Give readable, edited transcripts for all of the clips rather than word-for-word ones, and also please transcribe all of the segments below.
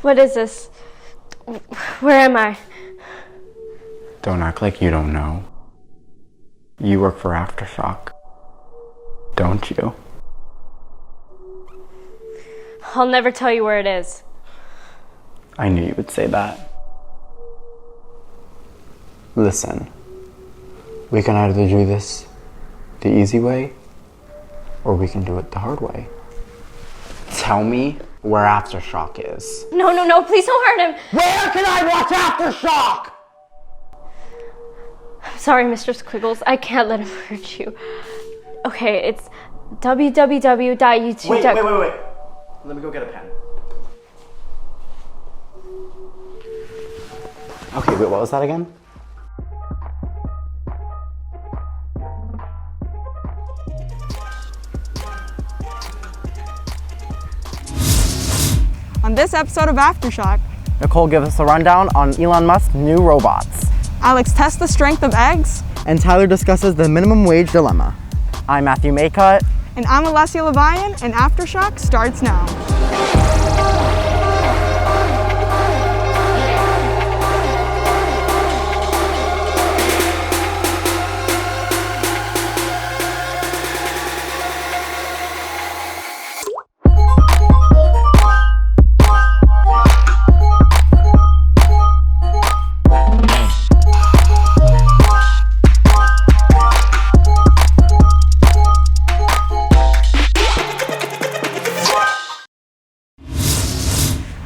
What is this? Where am I? Don't act like you don't know. You work for Aftershock, don't you? I'll never tell you where it is. I knew you would say that. Listen, we can either do this the easy way, or we can do it the hard way. Tell me where Aftershock is. No, please don't hurt him. Where can I watch Aftershock? I'm sorry, Mr. Squiggles. I can't let him hurt you. Okay, it's www.youtube. Wait. Let me go get a pen. Okay, wait, what was that again? On this episode of Aftershock, Nicole gives us a rundown on Elon Musk's new robots. Alex tests the strength of eggs, And Tyler discusses the minimum wage dilemma. I'm Matthew Maycutt. and I'm Alessia Levian, and Aftershock starts now.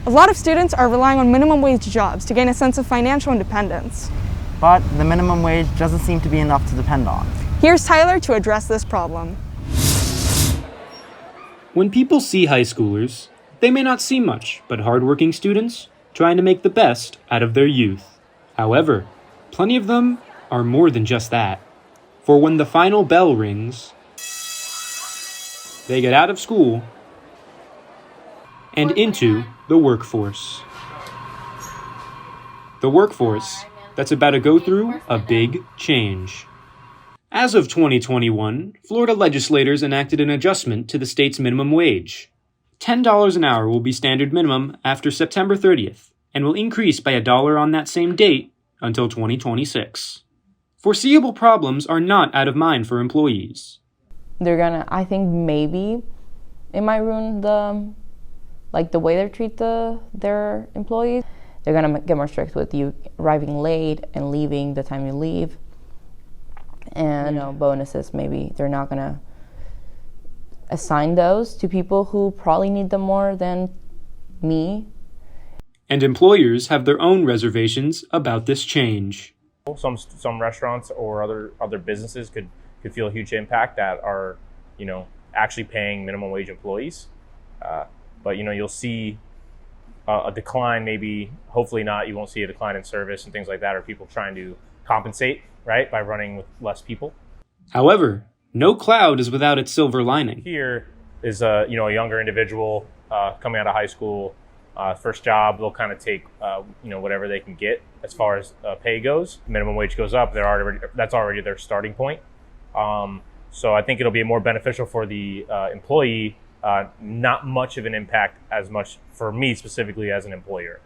A lot of students are relying on minimum wage jobs to gain a sense of financial independence. But the minimum wage doesn't seem to be enough to depend on. Here's Tyler to address this problem. When people see high schoolers, they may not see much but hardworking students trying to make the best out of their youth. However, plenty of them are more than just that. For when the final bell rings, they get out of school and into the workforce. The workforce that's about to go through a big change. As of 2021, Florida legislators enacted an adjustment to the state's minimum wage. $10 an hour will be standard minimum after September 30th, and will increase by $1 on that same date until 2026. Foreseeable problems are not out of mind for employees. I think maybe it might ruin the way they treat their employees. They're gonna get more strict with you arriving late and leaving the time you leave. And bonuses, maybe they're not gonna assign those to people who probably need them more than me. And employers have their own reservations about this change. Some restaurants or other businesses could feel a huge impact that are, actually paying minimum wage employees. But you'll see a decline, maybe, hopefully not, you won't see a decline in service and things like that, or people trying to compensate, right, by running with less people. However, no cloud is without its silver lining. Here is a younger individual coming out of high school, first job, they'll kind of take whatever they can get as far as pay goes. Minimum wage goes up, that's already their starting point. So I think it'll be more beneficial for the employee. Not much of an impact as much for me specifically as an employer.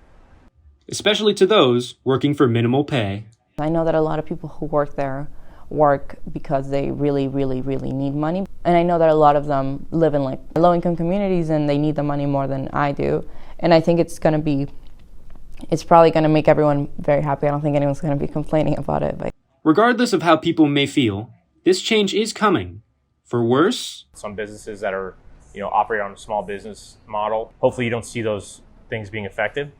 Especially to those working for minimal pay. I know that a lot of people who work there work because they really, really, really need money. And I know that a lot of them live in low-income communities and they need the money more than I do. And I think it's probably going to make everyone very happy. I don't think anyone's going to be complaining about it. But regardless of how people may feel, this change is coming. For worse, some businesses that are operate on a small business model, hopefully you don't see those things being affected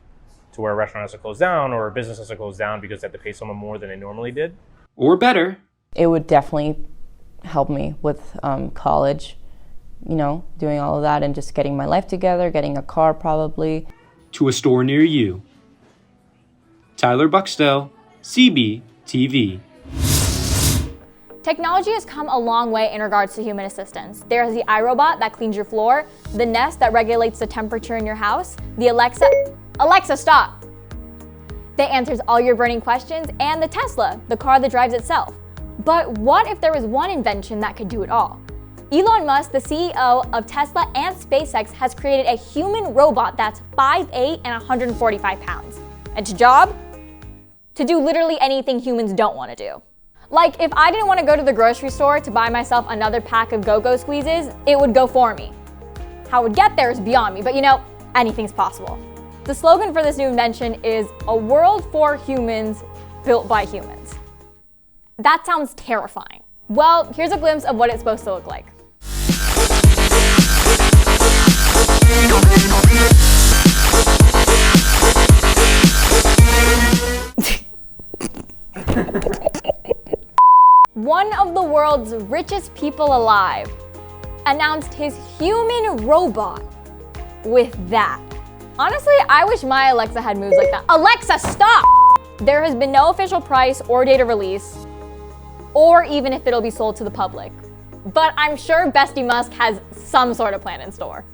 to where a restaurant has to close down or a business has to close down because they have to pay someone more than they normally did. Or better, it would definitely help me with college, doing all of that and just getting my life together, getting a car probably. To a store near you. Tyler Buxtell, CBTV. Technology has come a long way in regards to human assistance. There's the iRobot that cleans your floor, the Nest that regulates the temperature in your house, the Alexa, stop! That answers all your burning questions, and the Tesla, the car that drives itself. But what if there was one invention that could do it all? Elon Musk, the CEO of Tesla and SpaceX, has created a human robot that's 5'8" and 145 pounds. And its job? To do literally anything humans don't want to do. Like, if I didn't want to go to the grocery store to buy myself another pack of Go-Go squeezes, it would go for me. How it would get there is beyond me, but you know, anything's possible. The slogan for this new invention is "A world for humans, built by humans." That sounds terrifying. Well, here's a glimpse of what it's supposed to look like. One of the world's richest people alive announced his human robot with that. Honestly, I wish my Alexa had moves like that. Alexa, stop! There has been no official price or date of release, or even if it'll be sold to the public. But I'm sure Bestie Musk has some sort of plan in store.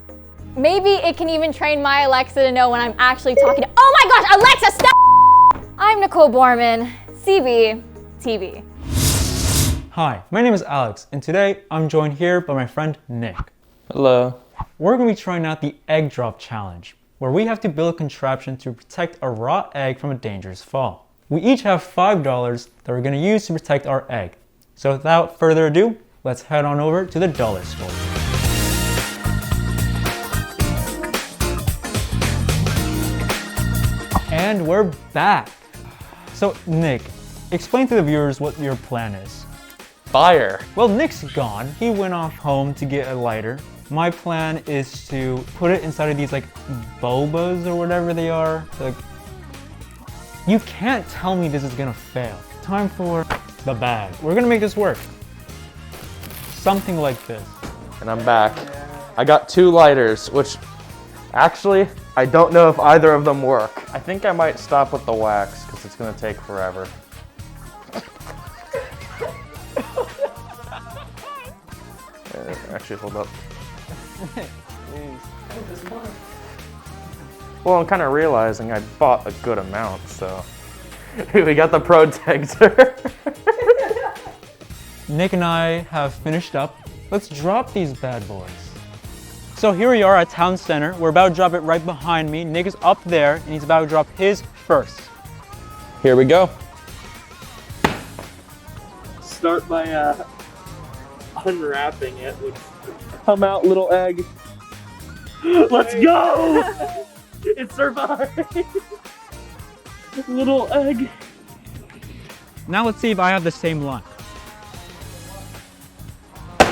Maybe it can even train my Alexa to know when I'm actually talking to— oh my gosh, Alexa, stop! I'm Nicole Borman, CBTV. Hi, my name is Alex, and today I'm joined here by my friend Nick. Hello. We're going to be trying out the egg drop challenge, where we have to build a contraption to protect a raw egg from a dangerous fall. We each have $5 that we're going to use to protect our egg. So without further ado, let's head on over to the dollar store. And we're back. So Nick, explain to the viewers what your plan is. Fire. Well, Nick's gone. He went off home to get a lighter. My plan is to put it inside of these like bobas or whatever they are. Like, you can't tell me this is gonna fail. Time for the bag. We're gonna make this work. Something like this. And I'm back. I got 2 lighters, which actually, I don't know if either of them work. I think I might stop with the wax because it's gonna take forever. Actually, hold up. Well, I'm kind of realizing I bought a good amount, so we got the protector. Nick and I have finished up. Let's drop these bad boys. So here we are at Town Center. We're about to drop it right behind me. Nick is up there and he's about to drop his first. Here we go. Start by unwrapping it. Come out, little egg. Let's go! It survived! Little egg. Now let's see if I have the same luck.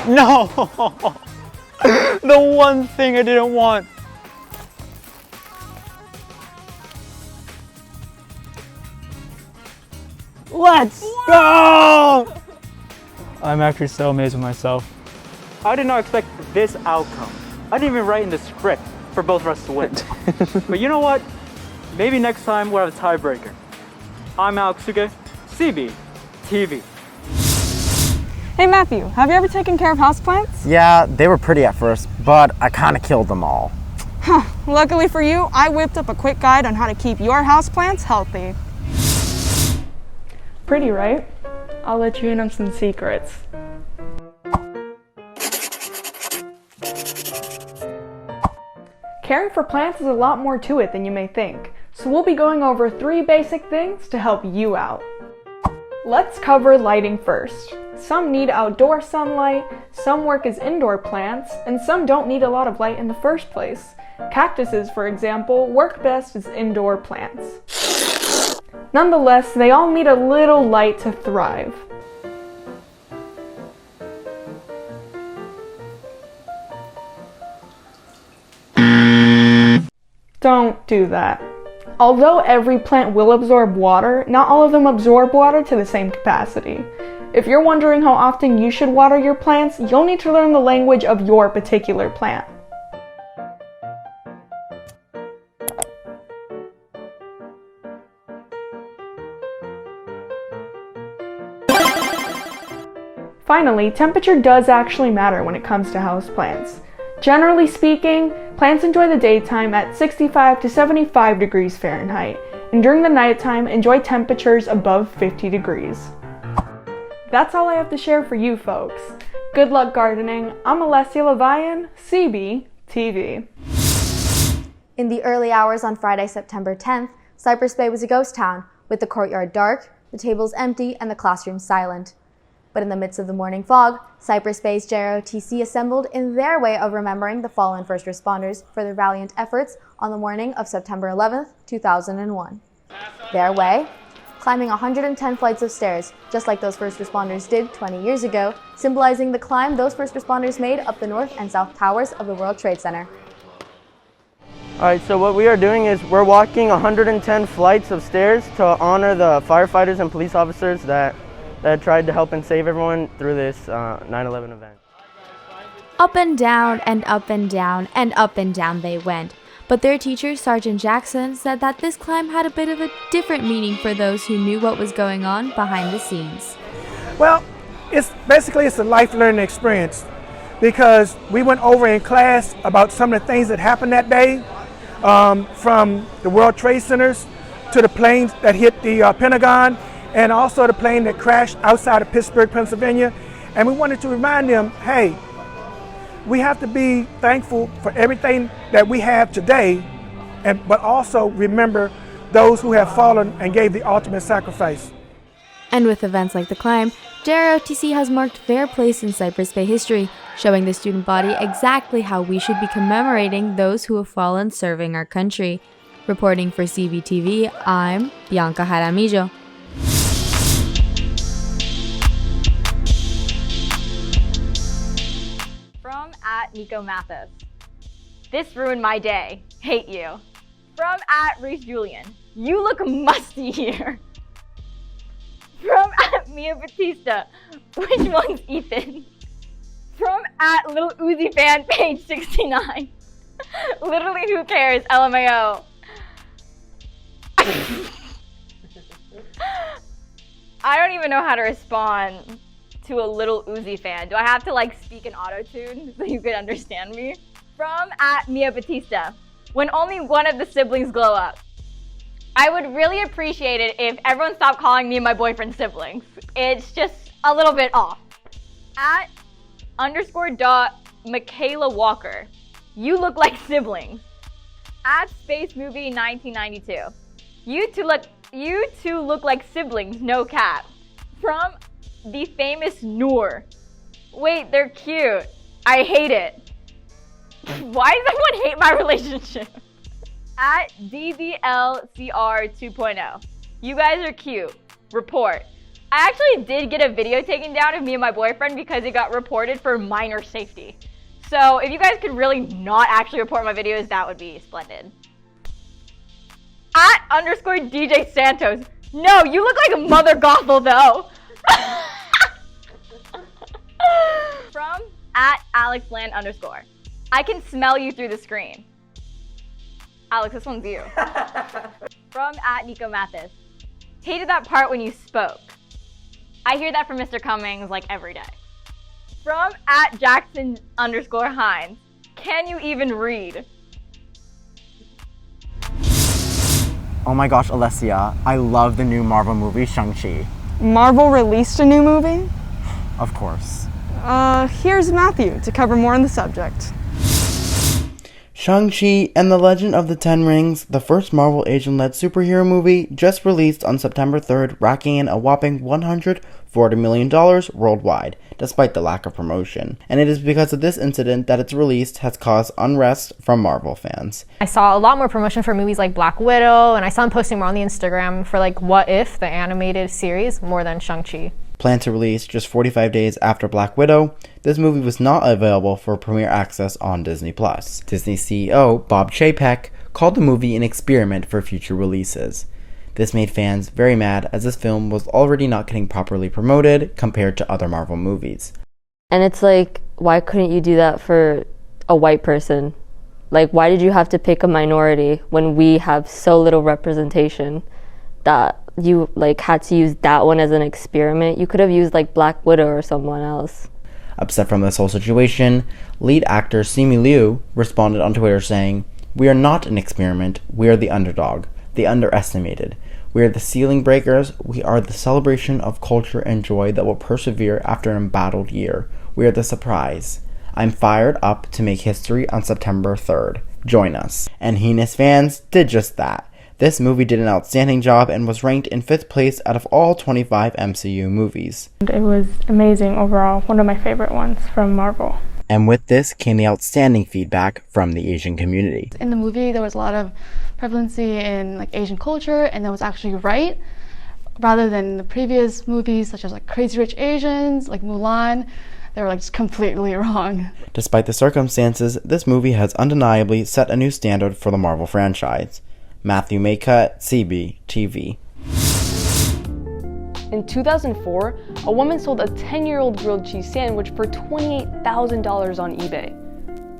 No! The one thing I didn't want. Let's go! I'm actually so amazed with myself. I did not expect this outcome. I didn't even write in the script for both of us to win. But you know what? Maybe next time we'll have a tiebreaker. I'm Alex Suge, CBTV. Hey Matthew, have you ever taken care of houseplants? Yeah, they were pretty at first, but I kind of killed them all. Luckily for you, I whipped up a quick guide on how to keep your houseplants healthy. Pretty, right? I'll let you in on some secrets. Caring for plants is a lot more to it than you may think, so we'll be going over 3 basic things to help you out. Let's cover lighting first. Some need outdoor sunlight, some work as indoor plants, and some don't need a lot of light in the first place. Cactuses, for example, work best as indoor plants. Nonetheless, they all need a little light to thrive. Don't do that. Although every plant will absorb water, not all of them absorb water to the same capacity. If you're wondering how often you should water your plants, you'll need to learn the language of your particular plant. Finally, temperature does actually matter when it comes to houseplants. Generally speaking, plants enjoy the daytime at 65 to 75 degrees Fahrenheit, and during the nighttime enjoy temperatures above 50 degrees. That's all I have to share for you folks. Good luck gardening. I'm Alessia Levian, CBTV. In the early hours on Friday, September 10th, Cypress Bay was a ghost town, with the courtyard dark, the tables empty, and the classrooms silent. But in the midst of the morning fog, Cypress Bay's JROTC assembled in their way of remembering the fallen first responders for their valiant efforts on the morning of September 11th, 2001. Their way? Climbing 110 flights of stairs, just like those first responders did 20 years ago, symbolizing the climb those first responders made up the north and south towers of the World Trade Center. Alright, so what we are doing is we're walking 110 flights of stairs to honor the firefighters and police officers that tried to help and save everyone through this 9/11 event. Up and down and up and down and up and down they went. But their teacher, Sergeant Jackson, said that this climb had a bit of a different meaning for those who knew what was going on behind the scenes. Well, it's a life learning experience because we went over in class about some of the things that happened that day, from the World Trade Centers to the planes that hit the Pentagon, and also the plane that crashed outside of Pittsburgh, Pennsylvania. And we wanted to remind them, hey, we have to be thankful for everything that we have today, but also remember those who have fallen and gave the ultimate sacrifice. And with events like the climb, JROTC has marked their place in Cypress Bay history, showing the student body exactly how we should be commemorating those who have fallen serving our country. Reporting for CBTV, I'm Bianca Jaramillo. From @NicoMathis. This ruined my day. Hate you. From @ReeseJulian. You look musty here. From @Mia Batista. Which one's Ethan? From @Little Uzi Fan, page 69. Literally, who cares? LMAO. I don't even know how to respond to a Little Uzi fan. Do I have to speak in auto-tune so you can understand me? From @Mia Batista. When only one of the siblings glow up. I would really appreciate it if everyone stopped calling me and my boyfriend siblings. It's just a little bit off. @_Michaela Walker. You look like siblings. @Space Movie 1992. You two look like siblings, no cap. From the famous Noor. Wait, they're cute. I hate it. Why does everyone hate my relationship? @DBLCR 2.0. You guys are cute. Report. I actually did get a video taken down of me and my boyfriend because it got reported for minor safety. So if you guys could really not actually report my videos, that would be splendid. @_DJ Santos. No, you look like a Mother Gothel though. From @AlexLand_. I can smell you through the screen. Alex, this one's you. From @NicoMathis. Hated that part when you spoke. I hear that from Mr. Cummings every day. From @Jackson_Hines. Can you even read? Oh my gosh, Alessia, I love the new Marvel movie, Shang-Chi. Marvel released a new movie? Of course. Here's Matthew to cover more on the subject. Shang-Chi and the Legend of the Ten Rings, the first Marvel Asian-led superhero movie, just released on September 3rd, racking in a whopping $140 million worldwide, despite the lack of promotion. And it is because of this incident that its release has caused unrest from Marvel fans. I saw a lot more promotion for movies like Black Widow, and I saw him posting more on the Instagram for What If, the animated series, more than Shang-Chi. Planned to release just 45 days after Black Widow, this movie was not available for premiere access on Disney+. Disney CEO Bob Chapek called the movie an experiment for future releases. This made fans very mad as this film was already not getting properly promoted compared to other Marvel movies. And it's why couldn't you do that for a white person? Why did you have to pick a minority when we have so little representation that you had to use that one as an experiment? You could have used Black Widow or someone else. Upset from this whole situation, lead actor Simu Liu responded on Twitter saying, "We are not an experiment, we are the underdog, the underestimated. We are the ceiling breakers. We are the celebration of culture and joy that will persevere after an embattled year. We are the surprise. I'm fired up to make history on September 3rd. Join us. And Heinous fans did just that. This movie did an outstanding job and was ranked in 5th place out of all 25 MCU movies. It was amazing overall, one of my favorite ones from Marvel. And with this came the outstanding feedback from the Asian community. In the movie, there was a lot of prevalency in like Asian culture, and that was actually right, rather than the previous movies such as like Crazy Rich Asians, like Mulan. They were like just completely wrong. Despite the circumstances, this movie has undeniably set a new standard for the Marvel franchise. Matthew Maycutt, CBTV. In 2004, a woman sold a 10-year-old grilled cheese sandwich for $28,000 on eBay.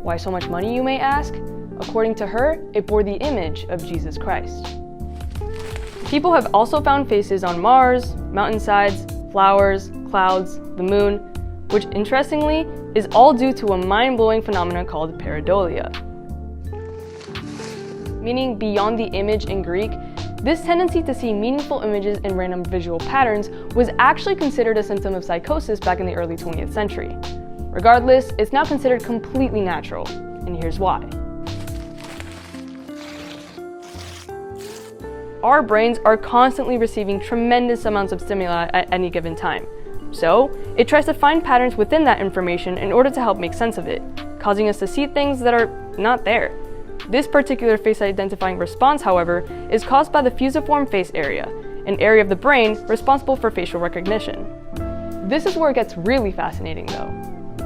Why so much money, you may ask? According to her, it bore the image of Jesus Christ. People have also found faces on Mars, mountainsides, flowers, clouds, the moon, which interestingly is all due to a mind-blowing phenomenon called pareidolia. Meaning beyond the image in Greek, this tendency to see meaningful images in random visual patterns was actually considered a symptom of psychosis back in the early 20th century. Regardless, it's now considered completely natural, and here's why. Our brains are constantly receiving tremendous amounts of stimuli at any given time. So, it tries to find patterns within that information in order to help make sense of it, causing us to see things that are not there. This particular face identifying response, however, is caused by the fusiform face area, an area of the brain responsible for facial recognition. This is where it gets really fascinating though.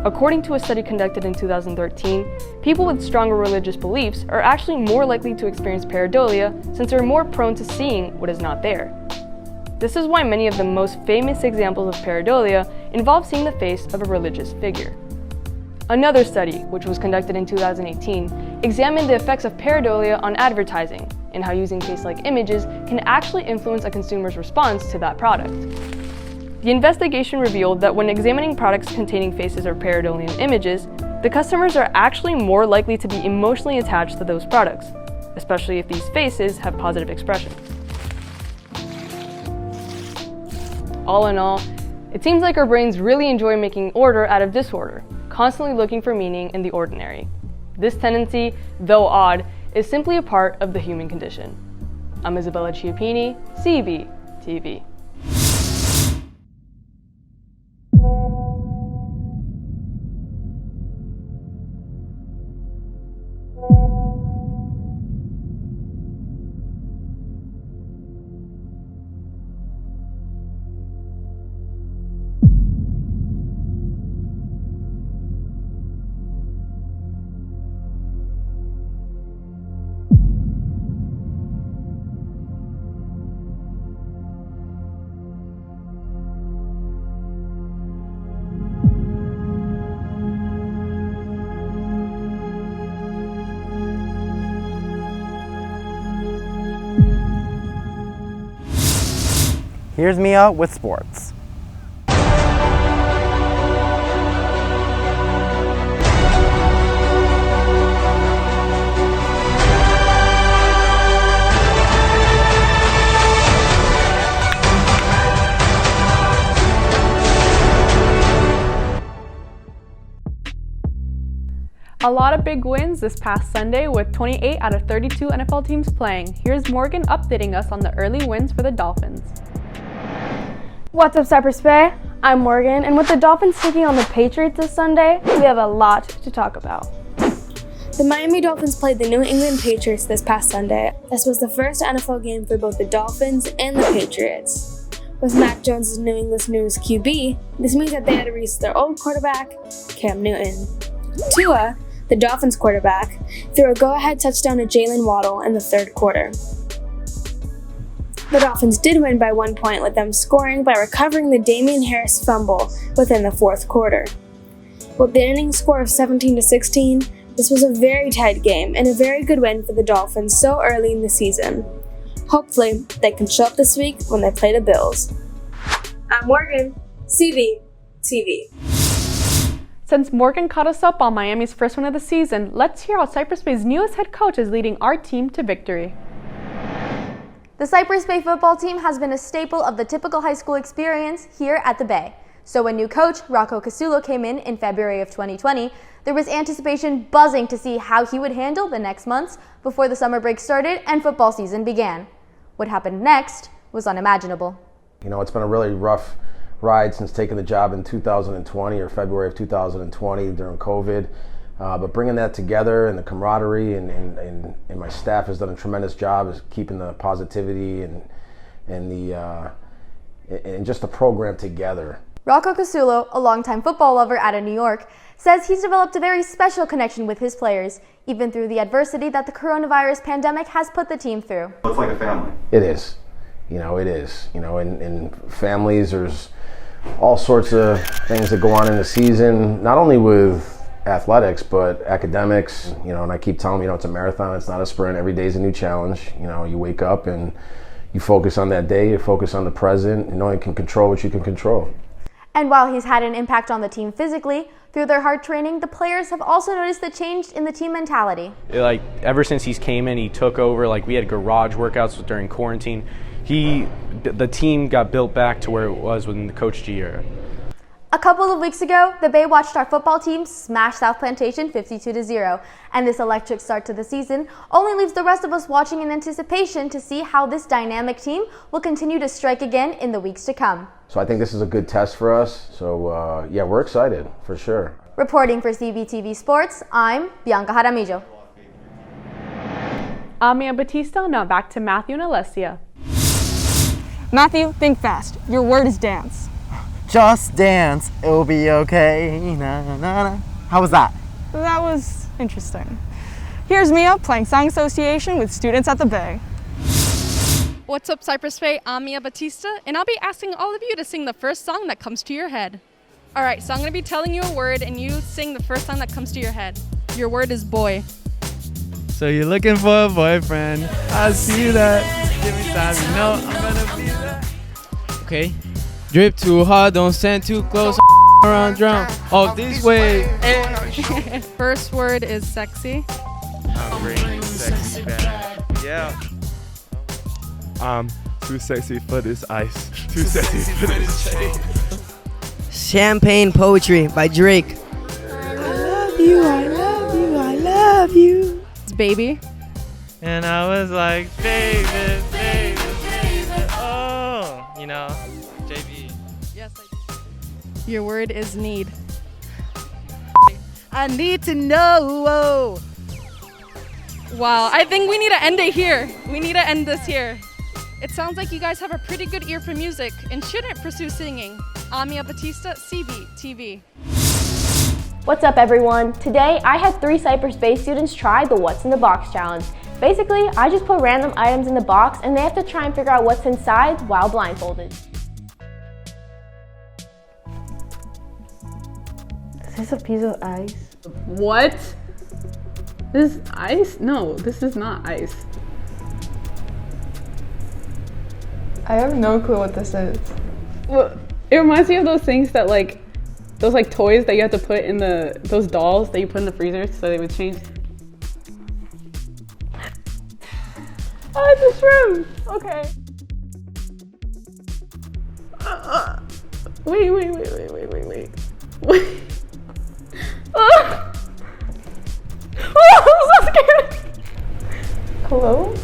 According to a study conducted in 2013, people with stronger religious beliefs are actually more likely to experience pareidolia since they're more prone to seeing what is not there. This is why many of the most famous examples of pareidolia involve seeing the face of a religious figure. Another study, which was conducted in 2018, examined the effects of pareidolia on advertising and how using face-like images can actually influence a consumer's response to that product. The investigation revealed that when examining products containing faces or pareidolian images, the customers are actually more likely to be emotionally attached to those products, especially if these faces have positive expressions. All in all, it seems like our brains really enjoy making order out of disorder, constantly looking for meaning in the ordinary. This tendency, though odd, is simply a part of the human condition. I'm Isabella Chiappini, CBTV. Here's Mia with sports. A lot of big wins this past Sunday with 28 out of 32 NFL teams playing. Here's Morgan updating us on the early wins for the Dolphins. What's up, Cypress Bay? I'm Morgan, and with the Dolphins taking on the Patriots this Sunday, we have a lot to talk about. The Miami Dolphins played the New England Patriots this past Sunday. This was the first NFL game for both the Dolphins and the Patriots. With Mac Jones as New England's newest QB, this means that they had to reach their old quarterback, Cam Newton. Tua, the Dolphins quarterback, threw a go-ahead touchdown to Jalen Waddle in the third quarter. The Dolphins did win by 1 point, with them scoring by recovering the Damian Harris fumble within the fourth quarter. With the inning score of 17-16, this was a very tight game and a very good win for the Dolphins so early in the season. Hopefully, they can show up this week when they play the Bills. I'm Morgan, CBTV. Since Morgan caught us up on Miami's first win of the season, let's hear how Cypress Bay's newest head coach is leading our team to victory. The Cypress Bay football team has been a staple of the typical high school experience here at the Bay. So when new coach Rocco Casulo came in February of 2020, there was anticipation buzzing to see how he would handle the next months before the summer break started and football season began. What happened next was unimaginable. You know, it's been a really rough ride since taking the job in 2020 or February of 2020 during COVID. But bringing that together and the camaraderie and my staff has done a tremendous job of keeping the positivity and just the program together. Rocco Casulo, a longtime football lover out of New York, says he's developed a very special connection with his players, even through the adversity that the coronavirus pandemic has put the team through. It's like a family. It is. It is. In families, there's all sorts of things that go on in the season, not only with athletics, but academics, and I keep telling them, it's a marathon, it's not a sprint. Every day is a new challenge. You wake up and you focus on that day, you focus on the present, and only can control what you can control. And while he's had an impact on the team physically, through their hard training, the players have also noticed the change in the team mentality. Ever since he's came in, he took over. We had garage workouts during quarantine. The team got built back to where it was when the Coach G era. A couple of weeks ago, the Bay watched our football team smash South Plantation 52-0, and this electric start to the season only leaves the rest of us watching in anticipation to see how this dynamic team will continue to strike again in the weeks to come. So I think this is a good test for us. So yeah, we're excited for sure. Reporting for CBTV Sports, I'm Bianca Jaramillo. Amia Batista, now back to Matthew and Alessia. Matthew, think fast. Your word is dance. Just dance, it'll be okay. Na, na, na. How was that? That was interesting. Here's Mia playing Song Association with students at the Bay. What's up, Cypress Bay? I'm Mia Batista, and I'll be asking all of you to sing the first song that comes to your head. All right, so I'm gonna be telling you a word, and you sing the first song that comes to your head. Your word is boy. So you're looking for a boyfriend. I see that. Give me time, I'm gonna be that. Okay. Drip too hard, don't stand too close. Around, drown. Off this way. First word is sexy. I'm sexy bad. Yeah. Too sexy for this ice. Too sexy for this shade. Champagne Poetry by Drake. I love you, I love you, I love you. It's baby. And I was like, baby, baby, baby. Oh, JB. Yes, I do. Your word is need. I need to know. Wow, I think we need to end it here. We need to end this here. It sounds like you guys have a pretty good ear for music and shouldn't pursue singing. Amia Batista, CBTV. What's up, everyone? Today, I had 3 Cypress Bay students try the What's in the Box challenge. Basically, I just put random items in the box and they have to try and figure out what's inside while blindfolded. Is this a piece of ice? What? This is ice? No, this is not ice. I have no clue what this is. Well, it reminds me of those things that those toys that you have to put in those dolls that you put in the freezer so they would change. Oh, it's a shrimp. Okay. Wait. Oh, I'm so scared. Hello?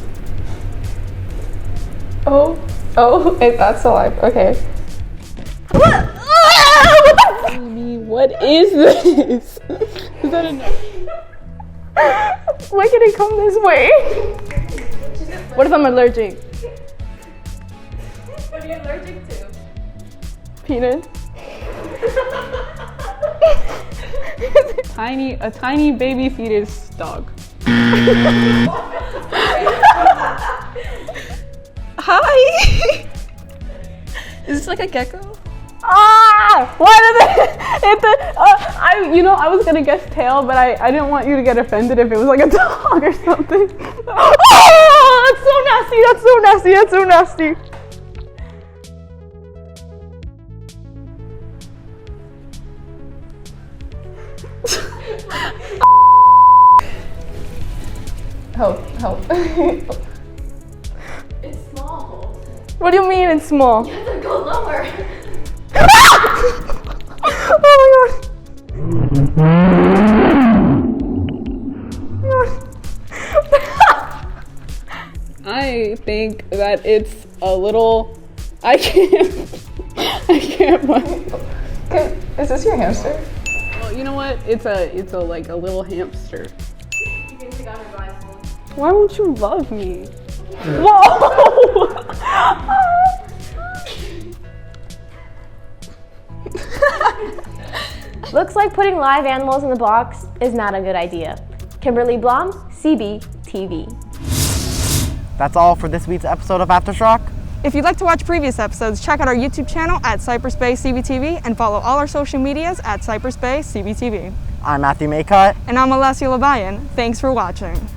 Oh, that's alive. Okay. What is this? Is that enough? Why can it come this way? What if I'm allergic? What are you allergic to? Peanut. A tiny baby fetus dog. Hi! Is this like a gecko? Ah! Why did I was gonna guess tail, but I didn't want you to get offended if it was like a dog or something. Oh, that's so nasty. Help. It's small. What do you mean it's small? You have to go lower. Oh my god. I think that it's a little. I can't. Is this your hamster? Well, you know what? It's a like a little hamster. You can take off your blindfold. Why won't you love me? Whoa! Looks like putting live animals in the box is not a good idea. Kimberly Blom, CBTV. That's all for this week's episode of Aftershock. If you'd like to watch previous episodes, check out our YouTube channel at Cypress Bay CBTV and follow all our social medias at Cypress Bay CBTV. I'm Matthew Maycutt. And I'm Alessia Labayan. Thanks for watching.